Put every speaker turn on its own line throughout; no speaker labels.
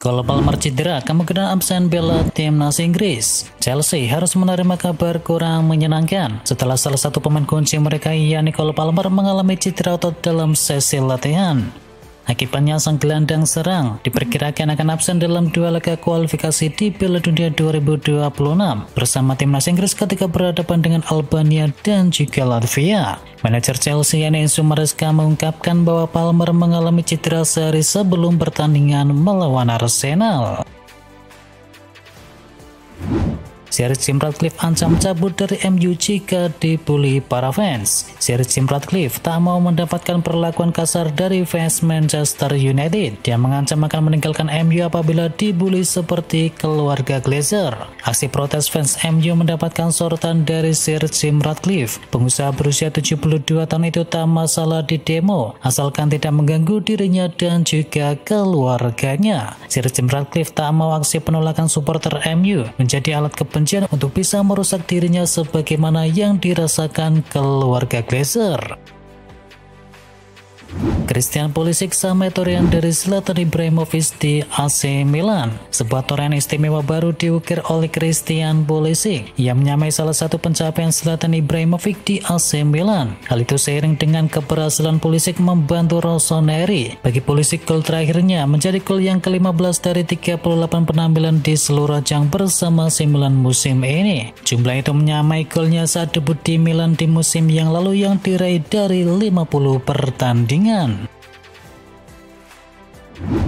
Cole Palmer cedera, kemungkinan absen bela timnas Inggris. Chelsea harus menerima kabar kurang menyenangkan setelah salah satu pemain kunci mereka, yakni Cole Palmer, mengalami cedera otot dalam sesi latihan. Akibatnya sang gelandang serang diperkirakan akan absen dalam 2 laga kualifikasi di Piala Dunia 2026 bersama timnas Inggris ketika berhadapan dengan Albania dan juga Latvia. Manajer Chelsea Enzo Maresca mengungkapkan bahwa Palmer mengalami cedera sehari sebelum pertandingan melawan Arsenal. Sir Jim Ratcliffe ancam cabut dari MU jika dibully para fans. Sir Jim Ratcliffe tak mau mendapatkan perlakuan kasar dari fans Manchester United. Dia mengancam akan meninggalkan MU apabila dibully seperti keluarga Glazer. Aksi protes fans MU mendapatkan sorotan dari Sir Jim Ratcliffe. Pengusaha berusia 72 tahun itu tak masalah di demo, asalkan tidak mengganggu dirinya dan juga keluarganya. Sir Jim Ratcliffe tak mau aksi penolakan supporter MU menjadi alat kebencian untuk bisa merusak dirinya sebagaimana yang dirasakan keluarga Glazer. Christian Pulisic sama Torian dari Zlatan Ibrahimovic di AC Milan. Sebuah torehan istimewa baru diukir oleh Christian Pulisic. Ia menyamai salah satu pencapaian Zlatan Ibrahimovic di AC Milan. Hal itu seiring dengan keberhasilan Pulisic membantu Rossoneri. Bagi Pulisic, gol terakhirnya menjadi gol yang ke-15 dari 38 penampilan di seluruh ajang bersama AC Milan musim ini. Jumlah itu menyamai golnya saat debut di Milan di musim yang lalu yang diraih dari 50 pertandingan.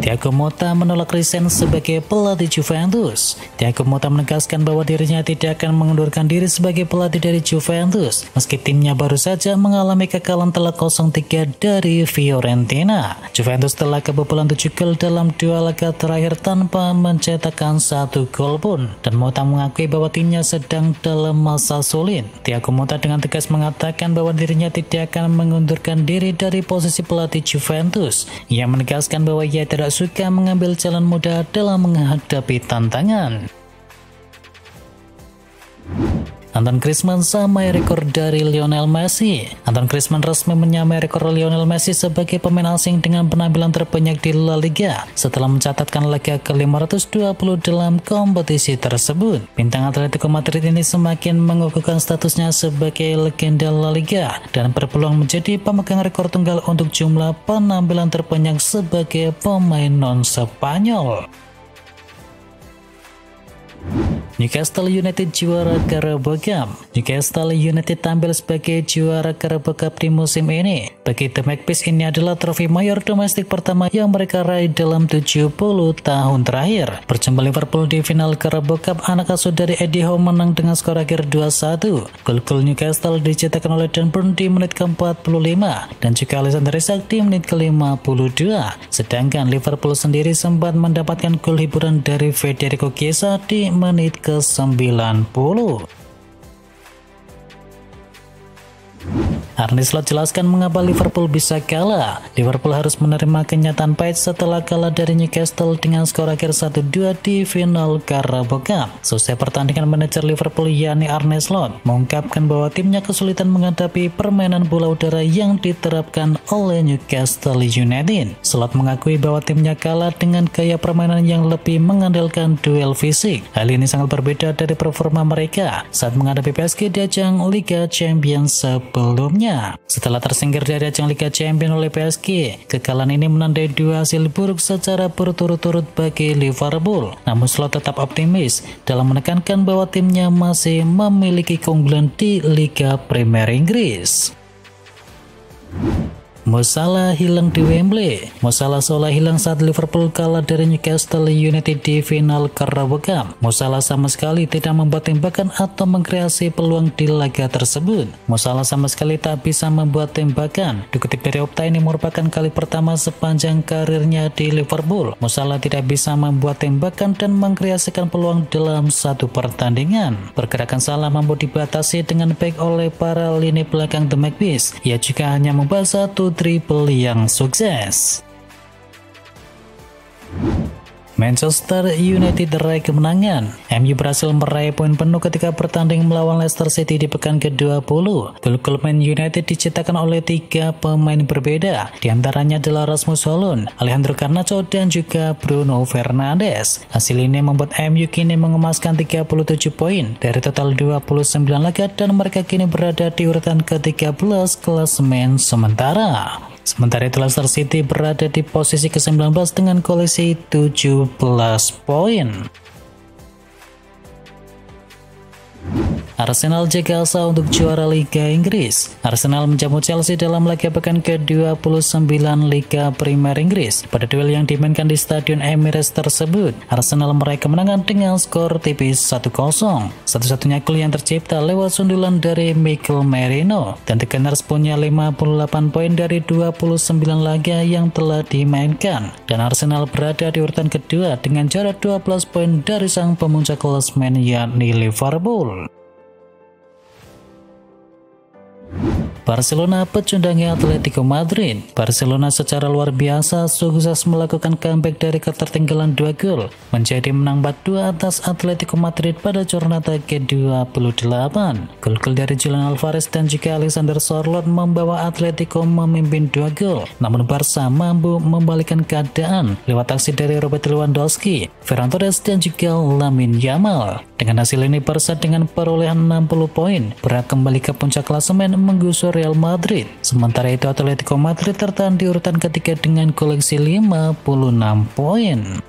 Thiago Motta menolak resign sebagai pelatih Juventus. Thiago Motta menegaskan bahwa dirinya tidak akan mengundurkan diri sebagai pelatih dari Juventus meski timnya baru saja mengalami kekalahan telak 0-3 dari Fiorentina. Juventus telah kebobolan 7 gol dalam 2 laga terakhir tanpa mencetakkan 1 gol pun, dan Motta mengakui bahwa timnya sedang dalam masa sulit. Thiago Motta dengan tegas mengatakan bahwa dirinya tidak akan mengundurkan diri dari posisi pelatih Juventus. Ia menegaskan bahwa ia tidak suka mengambil jalan mudah dalam menghadapi tantangan. Antoine Griezmann samai rekor dari Lionel Messi. Antoine Griezmann resmi menyamai rekor Lionel Messi sebagai pemain asing dengan penampilan terbanyak di La Liga setelah mencatatkan laga ke-520 dalam kompetisi tersebut. Bintang Atletico Madrid ini semakin mengukuhkan statusnya sebagai legenda La Liga dan berpeluang menjadi pemegang rekor tunggal untuk jumlah penampilan terbanyak sebagai pemain non-Spanyol. Newcastle United juara Carabao Cup. Newcastle United tampil sebagai juara Carabao Cup di musim ini. Bagi The Magpies, ini adalah trofi mayor domestik pertama yang mereka raih dalam 70 tahun terakhir. Berjumpa Liverpool di final Carabao Cup, anak asuh dari Eddie Howe menang dengan skor akhir 2-1. Gol-gol Newcastle dicetakkan oleh Dan Burn di menit ke-45 dan juga Alexander Isak di menit ke-52. Sedangkan Liverpool sendiri sempat mendapatkan gol hiburan dari Federico Chiesa di menit ke-90. Arne Slot jelaskan mengapa Liverpool bisa kalah. Liverpool harus menerima kenyataan pahit setelah kalah dari Newcastle dengan skor akhir 1-2 di final Carabao Cup. Selesai pertandingan, manajer Liverpool yakni Arne Slot mengungkapkan bahwa timnya kesulitan menghadapi permainan bola udara yang diterapkan oleh Newcastle United. Slot mengakui bahwa timnya kalah dengan gaya permainan yang lebih mengandalkan duel fisik. Hal ini sangat berbeda dari performa mereka saat menghadapi PSG di ajang Liga Champions sebelumnya. Setelah tersingkir dari ajang Liga Champions oleh PSG, kekalahan ini menandai 2 hasil buruk secara berturut-turut bagi Liverpool. Namun Slot tetap optimis dalam menekankan bahwa timnya masih memiliki keunggulan di Liga Premier Inggris. Mo Salah hilang di Wembley. Mo Salah seolah hilang saat Liverpool kalah dari Newcastle United di final Carabao Cup. Mo Salah sama sekali tidak membuat tembakan atau mengkreasi peluang di laga tersebut. Mo Salah sama sekali tak bisa membuat tembakan. Dikutip dari Opta, ini merupakan kali pertama sepanjang karirnya di Liverpool Mo Salah tidak bisa membuat tembakan dan mengkreasikan peluang dalam satu pertandingan. Pergerakan Salah mampu dibatasi dengan baik oleh para lini belakang The Magpies. Ia juga hanya membawa satu triple yang sukses. Manchester United meraih kemenangan. MU berhasil meraih poin penuh ketika bertanding melawan Leicester City di pekan ke-20. Gol Man United diciptakan oleh 3 pemain berbeda, di antaranya adalah Rasmus Højlund, Alejandro Garnacho, dan juga Bruno Fernandes. Hasil ini membuat MU kini mengemaskan 37 poin dari total 29 laga dan mereka kini berada di urutan ke-13 klasemen sementara. Sementara itu Leicester City berada di posisi ke-19 dengan koleksi 17 poin. Arsenal jaga asa untuk juara Liga Inggris. Arsenal menjamu Chelsea dalam laga pekan ke-29 Liga Premier Inggris. Pada duel yang dimainkan di Stadion Emirates tersebut, Arsenal meraih kemenangan dengan skor tipis 1-0. Satu-satunya gol yang tercipta lewat sundulan dari Mikel Merino, dan The Gunners punya 58 poin dari 29 laga yang telah dimainkan. Dan Arsenal berada di urutan kedua dengan jarak 12 poin dari sang pemuncak klasemen yakni Liverpool. Barcelona pecundangi Atletico Madrid. Barcelona secara luar biasa sukses melakukan comeback dari ketertinggalan 2 gol menjadi menang 4-2 atas Atletico Madrid pada Jornada ke-28. Gol-gol dari Julian Alvarez dan juga Alexander Sørloth membawa Atletico memimpin 2 gol. Namun Barca mampu membalikkan keadaan lewat aksi dari Robert Lewandowski, Ferran Torres, dan juga Lamine Yamal. Dengan hasil ini Barca dengan perolehan 60 poin berhak kembali ke puncak klasemen menggusur Real Madrid. Sementara itu Atletico Madrid tertahan di urutan ketiga dengan koleksi 56 poin.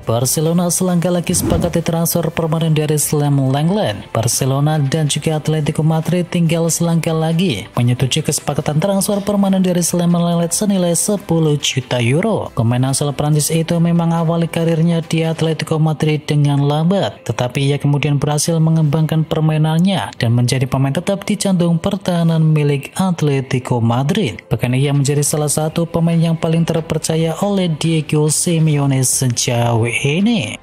Barcelona selangkah lagi sepakati transfer permanen dari Sam Lenglet. Barcelona dan juga Atletico Madrid tinggal selangkah lagi menyetujui kesepakatan transfer permanen dari Sam Lenglet senilai 10 juta euro. Pemain asal Prancis itu memang awali karirnya di Atletico Madrid dengan lambat, tetapi ia kemudian berhasil mengembangkan permainannya dan menjadi pemain tetap di jantung pertahanan milik Atletico Madrid. Bahkan ia menjadi salah satu pemain yang paling terpercaya oleh Diego Simeone sejauh ini.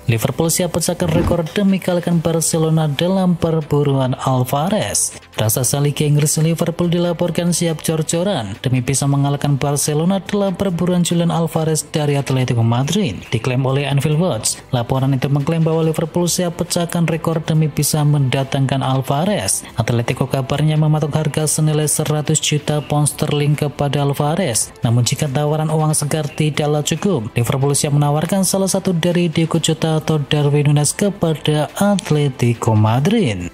Liverpool siap pecahkan rekor demi kalahkan Barcelona dalam perburuan Alvarez. Raksasa Liga Inggris Liverpool dilaporkan siap jor-joran demi bisa mengalahkan Barcelona dalam perburuan Julian Alvarez dari Atletico Madrid. Diklaim oleh Anfield Watch, laporan itu mengklaim bahwa Liverpool siap pecahkan rekor demi bisa mendatangkan Alvarez. Atletico kabarnya mematok harga senilai 100 juta pound sterling kepada Alvarez. Namun jika tawaran uang segar tidaklah cukup, Liverpool siap menawarkan salah satu dari Diego Jota atau Darwin Núñez kepada Atletico Madrid.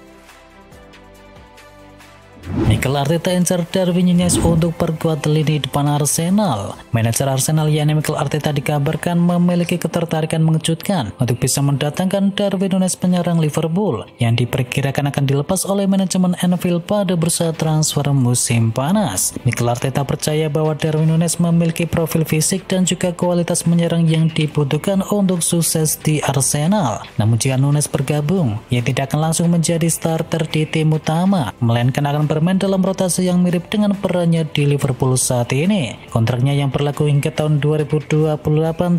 Mikel Arteta incar Darwin Núñez untuk perkuat lini depan Arsenal. Manajer Arsenal yakni Mikel Arteta dikabarkan memiliki ketertarikan mengejutkan untuk bisa mendatangkan Darwin Núñez penyerang Liverpool yang diperkirakan akan dilepas oleh manajemen Anfield pada bursa transfer musim panas. Mikel Arteta percaya bahwa Darwin Núñez memiliki profil fisik dan juga kualitas menyerang yang dibutuhkan untuk sukses di Arsenal. Namun jika Núñez bergabung, ia tidak akan langsung menjadi starter di tim utama, melainkan akan bermain dalam rotasi yang mirip dengan perannya di Liverpool saat ini. Kontraknya yang berlaku hingga tahun 2028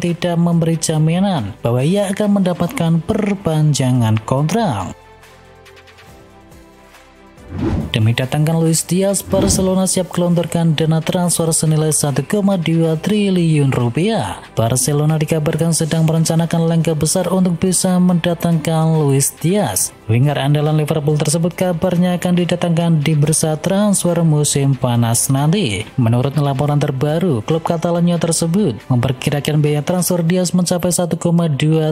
tidak memberi jaminan bahwa ia akan mendapatkan perpanjangan kontrak. Demi datangkan Luis Diaz, Barcelona siap gelontorkan dana transfer senilai 1,2 triliun rupiah. Barcelona dikabarkan sedang merencanakan langkah besar untuk bisa mendatangkan Luis Diaz. Winger andalan Liverpool tersebut kabarnya akan didatangkan di bursa transfer musim panas nanti. Menurut laporan terbaru, klub Catalanya tersebut memperkirakan biaya transfer Diaz mencapai 1,2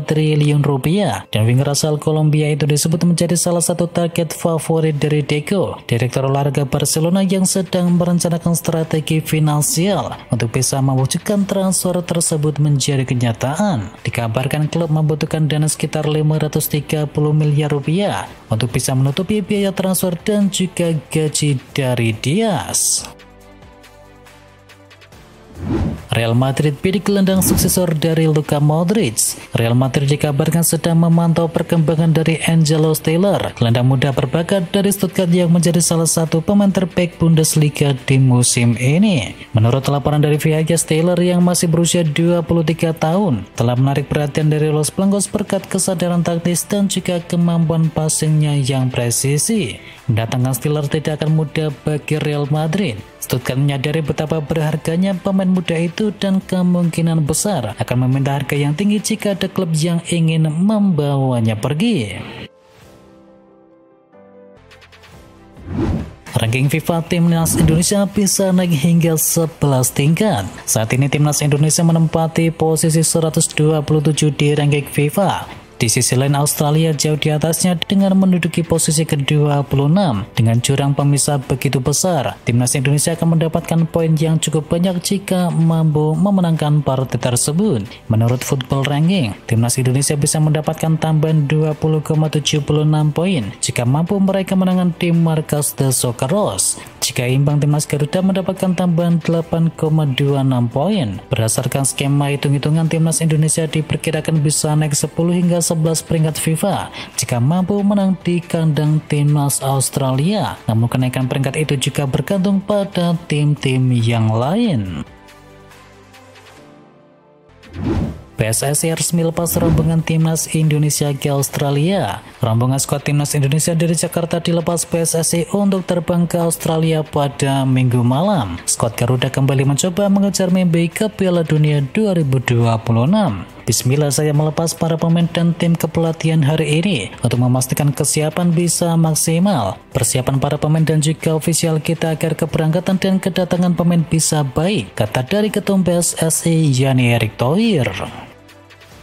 triliun rupiah. Dan winger asal Kolombia itu disebut menjadi salah satu target favorit dari Deco, direktur olahraga Barcelona yang sedang merencanakan strategi finansial untuk bisa mewujudkan transfer tersebut menjadi kenyataan. Dikabarkan klub membutuhkan dana sekitar 530 miliar rupiah untuk bisa menutupi biaya transfer dan juga gaji dari Diaz. Real Madrid bidik gelandang suksesor dari Luka Modric. Real Madrid dikabarkan sedang memantau perkembangan dari Angelo Stiller, gelandang muda berbakat dari Stuttgart yang menjadi salah satu pemain terbaik Bundesliga di musim ini. Menurut laporan dari Viaja, Stiller yang masih berusia 23 tahun telah menarik perhatian dari Los Blancos berkat kesadaran taktis dan juga kemampuan passingnya yang presisi. Mendatangkan Stiller tidak akan mudah bagi Real Madrid. Stuttgart menyadari betapa berharganya pemain muda itu dan kemungkinan besar akan meminta harga yang tinggi jika ada klub yang ingin membawanya pergi. Ranking FIFA Timnas Indonesia bisa naik hingga 11 tingkat. Saat ini Timnas Indonesia menempati posisi 127 di ranking FIFA. Di sisi lain Australia jauh di atasnya dengan menduduki posisi ke-26. Dengan jurang pemisah begitu besar, Timnas Indonesia akan mendapatkan poin yang cukup banyak jika mampu memenangkan partai tersebut. Menurut Football Ranking, Timnas Indonesia bisa mendapatkan tambahan 20,76 poin jika mampu meraih kemenangan tim markas The Socceroos. Jika imbang, Timnas Garuda mendapatkan tambahan 8,26 poin. Berdasarkan skema hitung-hitungan, Timnas Indonesia diperkirakan bisa naik 10 hingga 11 peringkat FIFA jika mampu menang di kandang Timnas Australia. Namun kenaikan peringkat itu juga bergantung pada tim-tim yang lain. PSSI resmi lepas rombongan Timnas Indonesia ke Australia. Rombongan skuad Timnas Indonesia dari Jakarta dilepas PSSI untuk terbang ke Australia pada Minggu malam. Skuad Garuda kembali mencoba mengejar mimpi ke Piala Dunia 2026. Bismillah, saya melepas para pemain dan tim kepelatihan hari ini untuk memastikan kesiapan bisa maksimal. Persiapan para pemain dan juga ofisial kita agar keberangkatan dan kedatangan pemain bisa baik, kata dari Ketum PSSI Yani Erick Thohir.